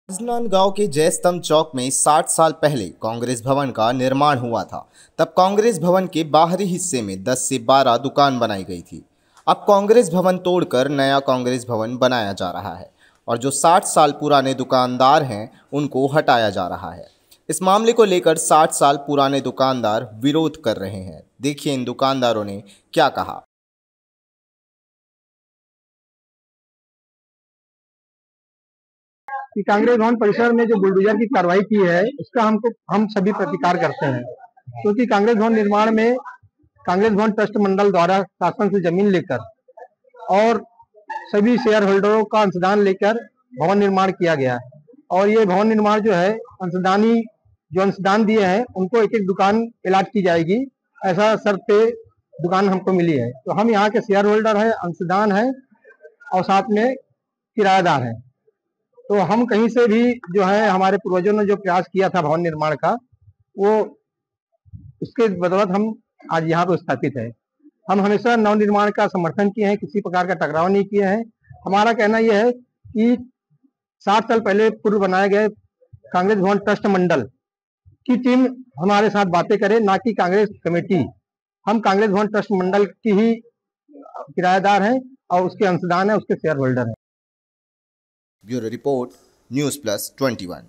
राजनांदगांव के जयस्तंभ चौक में 60 साल पहले कांग्रेस भवन का निर्माण हुआ था। तब कांग्रेस भवन के बाहरी हिस्से में 10 से 12 दुकान बनाई गई थी। अब कांग्रेस भवन तोड़कर नया कांग्रेस भवन बनाया जा रहा है और जो 60 साल पुराने दुकानदार हैं उनको हटाया जा रहा है। इस मामले को लेकर 60 साल पुराने दुकानदार विरोध कर रहे हैं। देखिए इन दुकानदारों ने क्या कहा। कि कांग्रेस भवन परिसर में जो बुलडोजर की कार्रवाई की है उसका हम सभी प्रतिकार करते हैं, क्योंकि कांग्रेस भवन निर्माण में कांग्रेस भवन ट्रस्ट मंडल द्वारा शासन से जमीन लेकर और सभी शेयर होल्डरों का अंशदान लेकर भवन निर्माण किया गया है। और ये भवन निर्माण जो है अंशदानी जो अंशदान दिए हैं उनको एक एक दुकान अलॉट की जाएगी, ऐसा शर्त पे दुकान हमको मिली है। तो हम यहाँ के शेयर होल्डर है, अंशदान है और साथ में किराएदार है। तो हम कहीं से भी जो है हमारे पूर्वजों ने जो प्रयास किया था भवन निर्माण का, वो उसके बदौलत हम आज यहाँ पे स्थापित है। हम हमेशा नव निर्माण का समर्थन किए हैं, किसी प्रकार का टकराव नहीं किए हैं। हमारा कहना यह है कि 60 साल पहले पूर्व बनाए गए कांग्रेस भवन ट्रस्ट मंडल की टीम हमारे साथ बातें करे, ना कि कांग्रेस कमेटी। हम कांग्रेस भवन ट्रस्ट मंडल की ही किराएदार हैं और उसके अंशदान है, उसके शेयर होल्डर हैं। Bureau report, news plus 21।